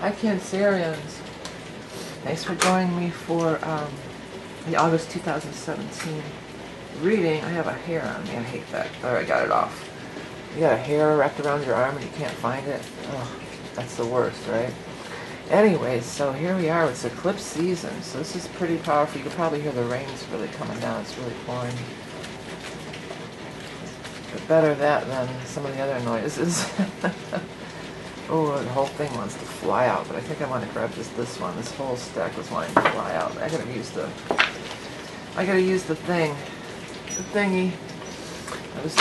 Hi Cancerians, thanks for joining me for the August 2017 reading. I have a hair on me, I hate that. There, I got it off. You got a hair wrapped around your arm and you can't find it? Oh, that's the worst, right? Anyway, so here we are, it's eclipse season, so this is pretty powerful. You can probably hear the rain's really coming down, it's really pouring. But better that than some of the other noises. Oh, the whole thing wants to fly out, but I think I want to grab just this one. This whole stack was wanting to fly out. I gotta use the thing, the thingy.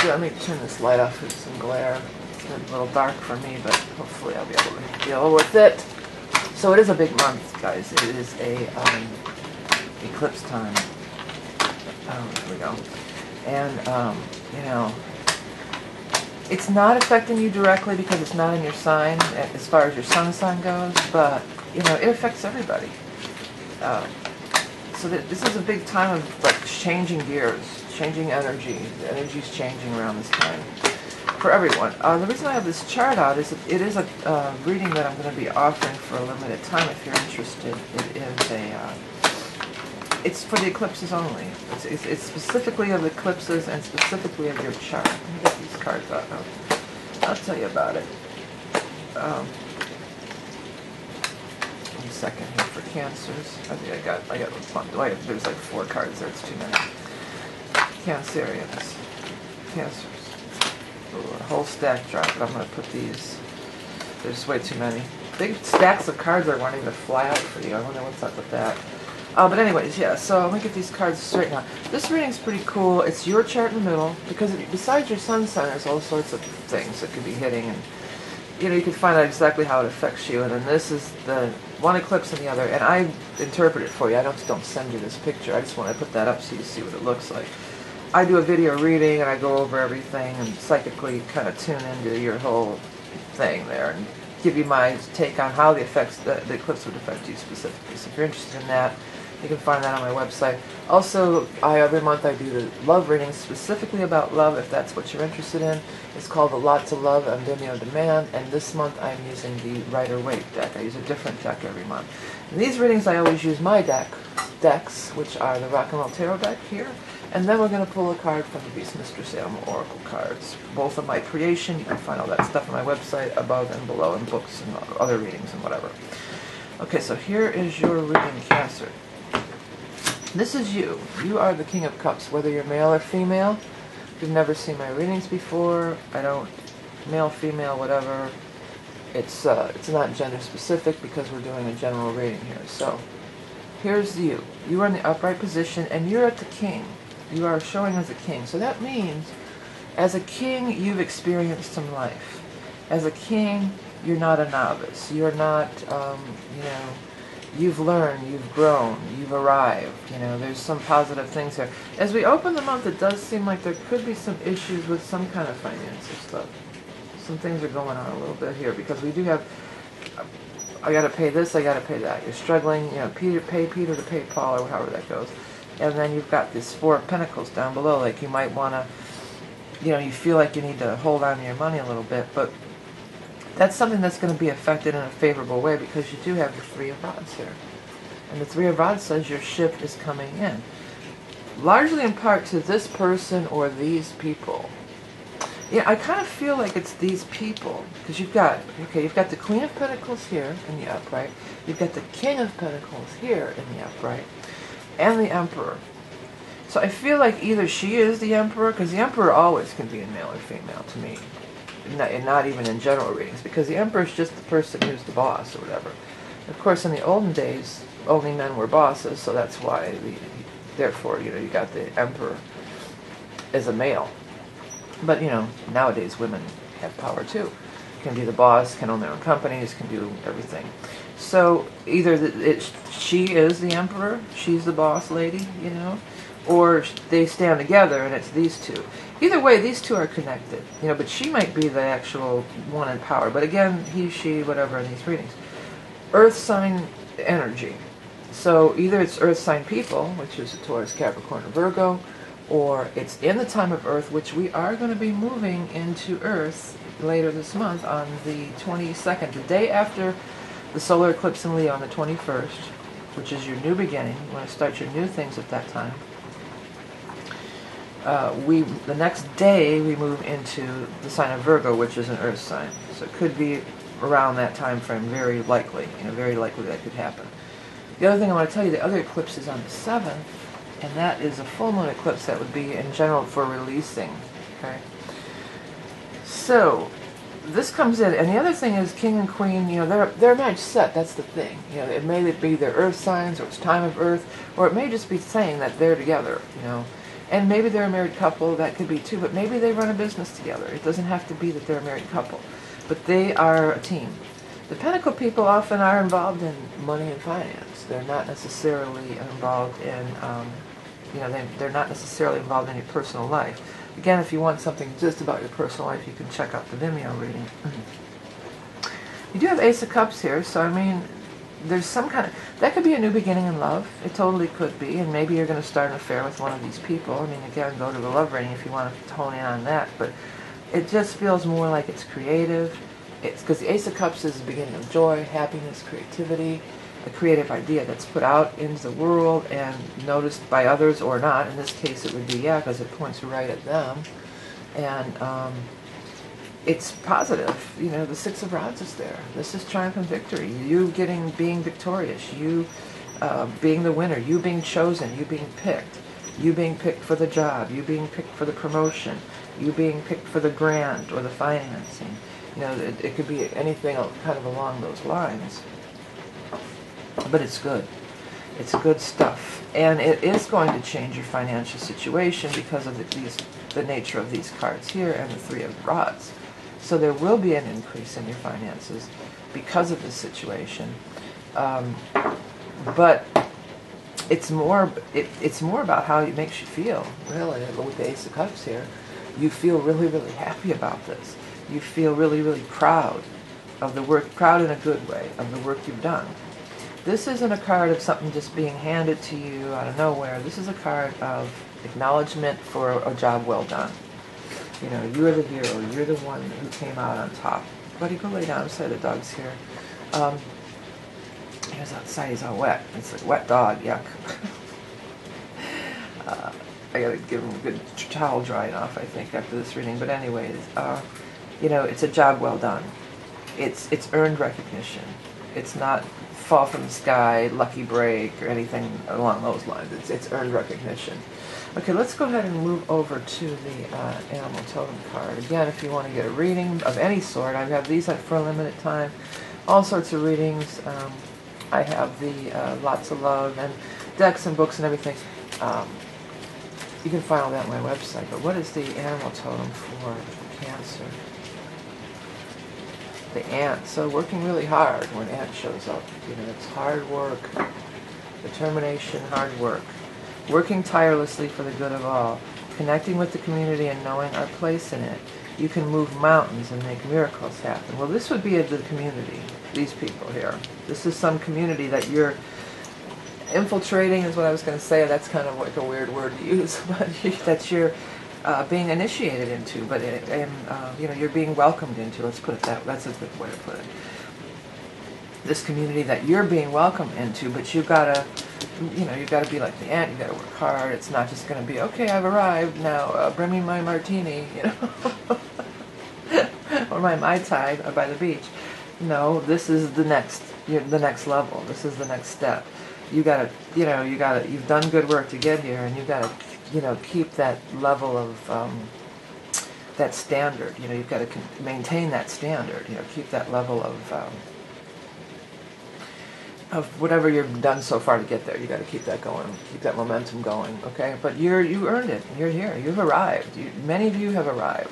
Let me turn this light off. There's some glare. It's a little dark for me, but hopefully I'll be able to deal with it. So it is a big month, guys. It is a eclipse time. There we go. And you know, it's not affecting you directly because it's not in your sign as far as your sun sign goes, but you know, it affects everybody. So this is a big time of like changing gears, changing energy. The energy's changing around this time for everyone. The reason I have this chart out is it is a reading that I'm going to be offering for a limited time. If you're interested, it is it's for the eclipses only. It's specifically of eclipses and specifically of your chart. Let me get these cards out. I'll tell you about it. 1 second here for Cancers. I think I got one. There's like 4 cards there. It's too many. Cancerians. Cancers. Ooh, a whole stack dropped. I'm going to put these. There's way too many. Big stacks of cards are wanting to fly out for you. I wonder what's up with that. But anyways, yeah, so let me get these cards straight now. This reading's pretty cool. It's your chart in the middle, because besides your sun sign, there's all sorts of things that could be hitting, and you know, you can find out exactly how it affects you. And then this is the one eclipse and the other, and I interpret it for you. I don't send you this picture. I just want to put that up so you see what it looks like. I do a video reading, and I go over everything, and psychically kind of tune into your whole thing there, and give you my take on how the eclipse would affect you specifically. So if you're interested in that, you can find that on my website. Also, every month I do the love readings specifically about love, if that's what you're interested in. It's called A Lot to Love on Vimeo Demand, and this month I'm using the Rider-Waite deck. I use a different deck every month. In these readings I always use my decks, which are the Rock and Roll Tarot deck here, and then we're going to pull a card from the Beastmistress Animal Oracle cards. Both of my creation. You can find all that stuff on my website, above and below, in books and other readings and whatever. Okay, so here is your reading, Cancer. This is you. You are the King of Cups, whether you're male or female. If you've never seen my readings before, male, female, whatever. It's not gender specific because we're doing a general reading here. So, here's you. You are in the upright position and you're at the king. You are showing as a king. So that means, as a king, you've experienced some life. As a king, you're not a novice. You're not, you know, you've learned, you've grown, you've arrived. You know, there's some positive things here. As we open the month, it does seem like there could be some issues with some kind of financial stuff. Some things are going on a little bit here because we do have, I got to pay this, I got to pay that. You're struggling, you know, pay Peter to pay Paul, or however that goes. And then you've got this 4 of Pentacles down below. Like you might want to, you know, you feel like you need to hold on to your money a little bit, but that's something that's going to be affected in a favorable way because you do have the 3 of Rods here. And the 3 of Rods says your ship is coming in. Largely in part to this person or these people. Yeah, I kind of feel like it's these people. Because you've got the Queen of Pentacles here in the upright. You've got the King of Pentacles here in the upright. And the Emperor. So I feel like either she is the Emperor, because the Emperor always can be a male or female to me. And not even in general readings, because the Emperor is just the person who's the boss or whatever. Of course, in the olden days, only men were bosses, so that's why, therefore, you know, you got the Emperor as a male. But, you know, nowadays women have power too. Can be the boss, can own their own companies, can do everything. So either she is the Emperor, she's the boss lady, you know, or they stand together and it's these two. Either way, these two are connected, you know, but she might be the actual one in power. But again, he, she, whatever in these readings. Earth sign energy. So either it's Earth sign people, which is Taurus, Capricorn, or Virgo, or it's in the time of Earth, which we are going to be moving into Earth later this month on the 22nd, the day after the solar eclipse in Leo on the 21st, which is your new beginning. You want to start your new things at that time. The next day we move into the sign of Virgo, which is an Earth sign. So it could be around that time frame, very likely. Very likely that could happen. The other thing I want to tell you, the other eclipse is on the 7th, and that is a full moon eclipse that would be in general for releasing. Okay. So this comes in, and the other thing is King and Queen. They're marriage set. That's the thing. It may be their Earth signs, or it's time of Earth, or it may just be saying that they're together. And maybe they're a married couple, that could be too, but maybe they run a business together. It doesn't have to be that they're a married couple, but they are a team. The Pentacle people often are involved in money and finance. They're not necessarily involved in, they're not necessarily involved in your personal life. Again, if you want something just about your personal life, you can check out the Vimeo reading. You do have Ace of Cups here, so I mean, there's some kind of, that could be a new beginning in love. It totally could be, and maybe you're going to start an affair with one of these people. I mean, again, go to the love reading if you want to hone in on that, but it just feels more like it's creative. It's because the Ace of Cups is the beginning of joy, happiness, creativity, a creative idea that's put out into the world and noticed by others or not. In this case, it would be, yeah, because it points right at them. And it's positive. The Six of Rods is there. This is triumph and victory. You being victorious. You being the winner. You being chosen. You being picked. You being picked for the job. You being picked for the promotion. You being picked for the grant or the financing. It could be anything kind of along those lines. But it's good. It's good stuff. And it is going to change your financial situation because of the nature of these cards here and the Three of Rods. So there will be an increase in your finances because of this situation. But it's more about how it makes you feel, really, with the Ace of Cups here. You feel really, really happy about this. You feel really, really proud of the work, proud in a good way, of the work you've done. This isn't a card of something just being handed to you out of nowhere. This is a card of acknowledgement for a job well done. You're the hero. You're the one who came out on top. Buddy, go lay down beside the dogs here. He was outside. He's all wet. It's like a wet dog. Yuck. I gotta give him a good towel drying off, I think, after this reading. But anyways, it's a job well done. It's earned recognition. It's not fall from the sky, lucky break, or anything along those lines. It's earned recognition. Okay, let's go ahead and move over to the Animal Totem card. Again, if you want to get a reading of any sort, I have these for a limited time. All sorts of readings. I have the Lots of Love and decks and books and everything. You can find all that on my website. But what is the Animal Totem for Cancer? The ant. So working really hard when ant shows up. It's hard work, determination, hard work. Working tirelessly for the good of all, connecting with the community and knowing our place in it. You can move mountains and make miracles happen. Well, this would be the community, these people here. This is some community that you're infiltrating, is what I was going to say. That's kind of like a weird word to use, but that you're being initiated into, but you're being welcomed into. Let's put it that's a good way to put it. This community that you're being welcomed into, but you've got to be like the ant. You got to work hard. It's not just going to be, okay, I've arrived now. Bring me my martini, or my Mai Tai by the beach. No, this is the next level. This is the next step. You've done good work to get here, and you got to, keep that level of that standard. You've got to maintain that standard. Keep that level of whatever you've done so far to get there. You got to keep that going, keep that momentum going. Okay, but you earned it. You're here. You've arrived. Many of you have arrived.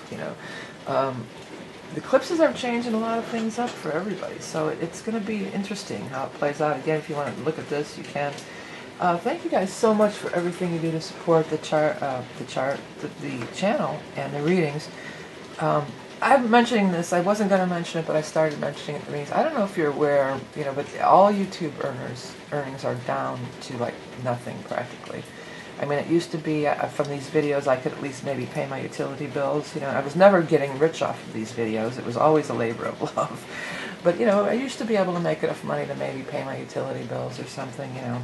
The eclipses are changing a lot of things up for everybody, so it's going to be interesting how it plays out. Again, if you want to look at this, you can. Thank you guys so much for everything you do to support the channel and the readings. I'm mentioning this. I wasn't going to mention it, but I started mentioning it. Because I don't know if you're aware, you know, but all YouTube earnings are down to like nothing practically. I mean, it used to be from these videos I could at least maybe pay my utility bills. You know, I was never getting rich off of these videos. It was always a labor of love. But you know, I used to be able to make enough money to maybe pay my utility bills or something. You know.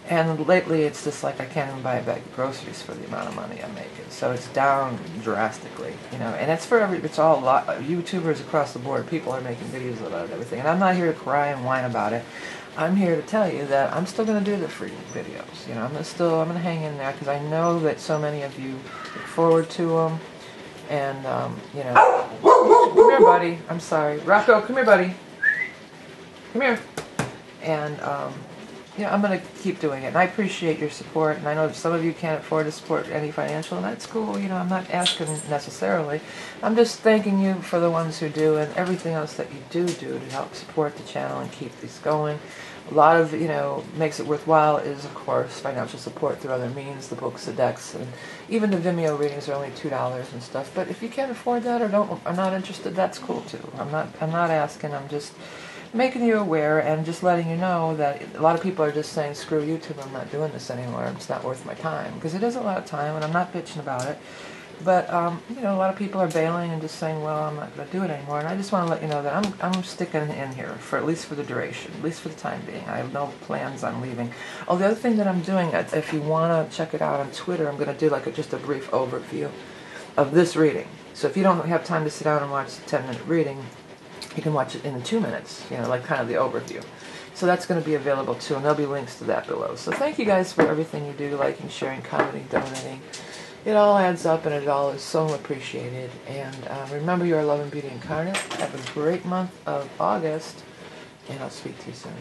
And lately, it's just like I can't even buy a bag of groceries for the amount of money I'm making. So it's down drastically, you know. And it's for it's all a lot. YouTubers across the board, people are making videos about everything. And I'm not here to cry and whine about it. I'm here to tell you that I'm still going to do the free videos. You know, I'm going to hang in there because I know that so many of you look forward to them. And you know, come here, buddy. I'm sorry, Rocco. Come here, buddy. Come here. And you know, I'm going to keep doing it, and I appreciate your support, and I know some of you can't afford to support any financial, and that's cool. You know, I'm not asking necessarily. I'm just thanking you for the ones who do, and everything else that you do to help support the channel and keep these going. A lot of, you know, makes it worthwhile is, of course, financial support through other means, the books, the decks, and even the Vimeo readings are only $2 and stuff. But if you can't afford that or are not interested, that's cool too. I'm not asking. I'm just making you aware and just letting you know that a lot of people are just saying, screw YouTube, I'm not doing this anymore, it's not worth my time. Because it is a lot of time, and I'm not bitching about it. But, you know, a lot of people are bailing and just saying, well, I'm not going to do it anymore. And I just want to let you know that I'm sticking in here, for at least for the duration, at least for the time being. I have no plans on leaving. Oh, the other thing that I'm doing, if you want to check it out on Twitter, I'm going to do like just a brief overview of this reading. So if you don't have time to sit down and watch the 10-minute reading, you can watch it in 2 minutes, you know, like kind of the overview. So that's going to be available too, and there'll be links to that below. So thank you guys for everything you do, liking, sharing, commenting, donating. It all adds up, and it all is so appreciated. And remember, you are love and beauty incarnate. Have a great month of August, and I'll speak to you soon.